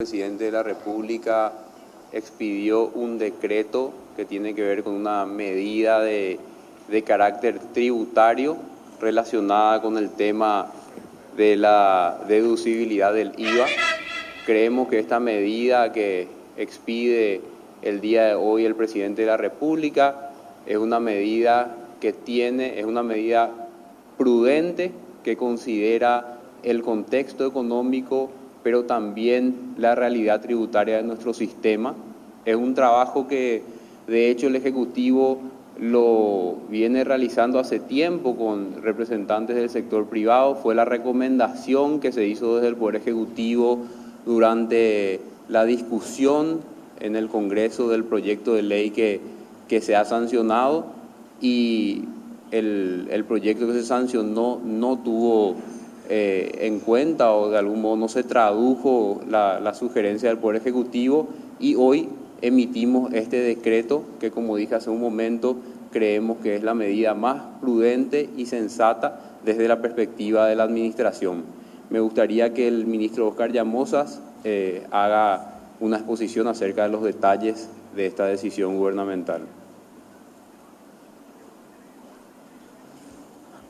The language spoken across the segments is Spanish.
El presidente de la República expidió un decreto que tiene que ver con una medida de carácter tributario relacionada con el tema de la deducibilidad del IVA. Creemos que esta medida que expide el día de hoy el presidente de la República es una medida es una medida prudente que considera el contexto económico, pero también la realidad tributaria de nuestro sistema. Es un trabajo que, de hecho, el Ejecutivo lo viene realizando hace tiempo con representantes del sector privado. Fue la recomendación que se hizo desde el Poder Ejecutivo durante la discusión en el Congreso del proyecto de ley que se ha sancionado, y el proyecto que se sancionó no tuvo en cuenta, o de algún modo no se tradujo la sugerencia del Poder Ejecutivo, y hoy emitimos este decreto que, como dije hace un momento, creemos que es la medida más prudente y sensata desde la perspectiva de la Administración. Me gustaría que el ministro Oscar Llamosas haga una exposición acerca de los detalles de esta decisión gubernamental.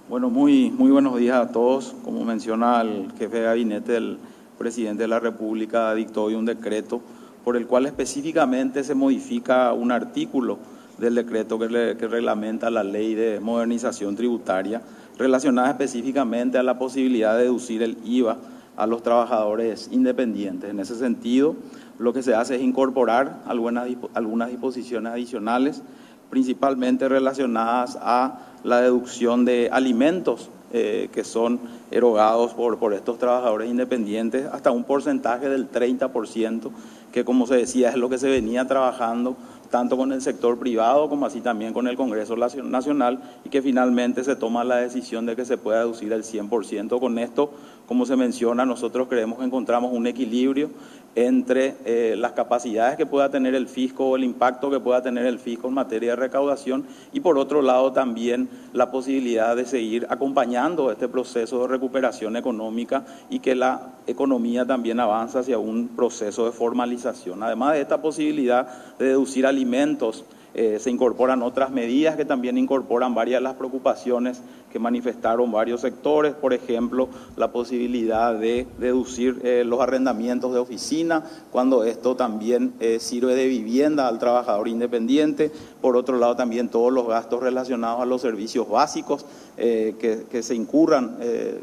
Bueno, muy buenos días a todos. Como menciona el jefe de gabinete del presidente de la República, dictó hoy un decreto por el cual específicamente se modifica un artículo del decreto que reglamenta la ley de modernización tributaria, relacionada específicamente a la posibilidad de deducir el IVA a los trabajadores independientes. En ese sentido, lo que se hace es incorporar algunas disposiciones adicionales, principalmente relacionadas a la deducción de alimentos que son erogados por estos trabajadores independientes, hasta un porcentaje del 30%, que, como se decía, es lo que se venía trabajando tanto con el sector privado como así también con el Congreso Nacional, y que finalmente se toma la decisión de que se pueda deducir el 100%. Con esto, como se menciona, nosotros creemos que encontramos un equilibrio entre las capacidades que pueda tener el fisco, o el impacto que pueda tener el fisco en materia de recaudación, y por otro lado también la posibilidad de seguir acompañando este proceso de recuperación económica y que la economía también avanza hacia un proceso de formalización. Además de esta posibilidad de deducir alimentos, se incorporan otras medidas que también incorporan varias de las preocupaciones que manifestaron varios sectores. Por ejemplo, la posibilidad de deducir los arrendamientos de oficina, cuando esto también sirve de vivienda al trabajador independiente. Por otro lado, también todos los gastos relacionados a los servicios básicos que se incurran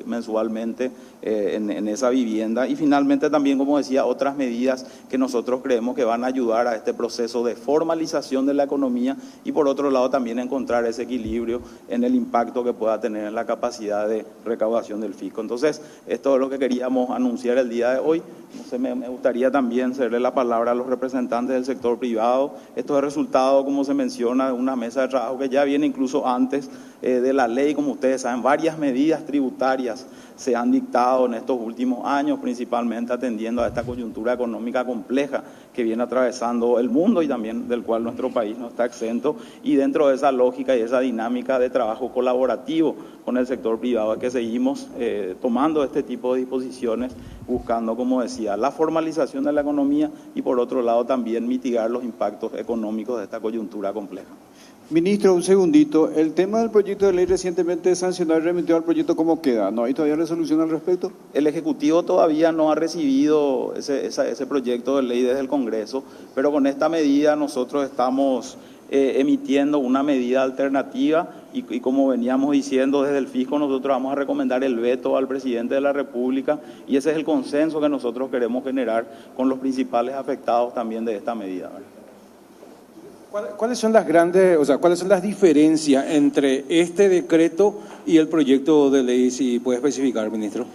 mensualmente en esa vivienda. Y finalmente también, como decía, otras medidas que nosotros creemos que van a ayudar a este proceso de formalización de la economía, y por otro lado también encontrar ese equilibrio en el impacto que pueda tener en la capacidad de recaudación del fisco. Entonces, esto es lo que queríamos anunciar el día de hoy. Me gustaría también cederle la palabra a los representantes del sector privado. Esto es resultado, como se menciona, de una mesa de trabajo que ya viene incluso antes de la ley. Como ustedes saben, varias medidas tributarias se han dictado en estos últimos años, principalmente atendiendo a esta coyuntura económica compleja que viene atravesando el mundo y también del cual nuestro país no está exento, y dentro de esa lógica y esa dinámica de trabajo colaborativo con el sector privado es que seguimos tomando este tipo de disposiciones, buscando, como decía, la formalización de la economía y por otro lado también mitigar los impactos económicos de esta coyuntura compleja. Ministro, un segundito. El tema del proyecto de ley recientemente sancionado y remitido al proyecto, ¿cómo queda? ¿No hay todavía resolución al respecto? El Ejecutivo todavía no ha recibido ese proyecto de ley desde el Congreso, pero con esta medida nosotros estamos emitiendo una medida alternativa y como veníamos diciendo desde el fisco, nosotros vamos a recomendar el veto al presidente de la República, y ese es el consenso que nosotros queremos generar con los principales afectados también de esta medida. ¿Cuáles son cuáles son las diferencias entre este decreto y el proyecto de ley, si puede especificar, ministro?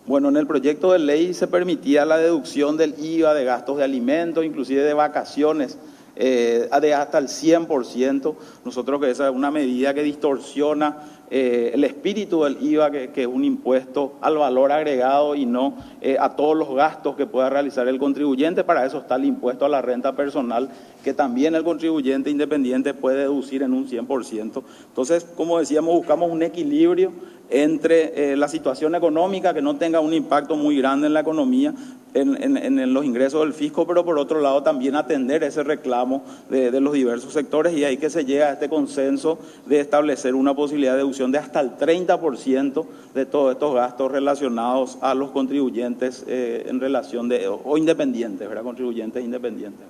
Bueno, en el proyecto de ley se permitía la deducción del IVA de gastos de alimentos, inclusive de vacaciones, de hasta el 100%. Nosotros que esa es una medida que distorsiona el espíritu del IVA, que es un impuesto al valor agregado y no a todos los gastos que pueda realizar el contribuyente. Para eso está el impuesto a la renta personal, que también el contribuyente independiente puede deducir en un 100%. Entonces, como decíamos, buscamos un equilibrio entre la situación económica, que no tenga un impacto muy grande en la economía, en los ingresos del fisco, pero por otro lado también atender ese reclamo de los diversos sectores, y ahí que se llega a este consenso de establecer una posibilidad de deducción de hasta el 30% de todos estos gastos relacionados a los contribuyentes en relación o independientes, ¿verdad? Contribuyentes independientes.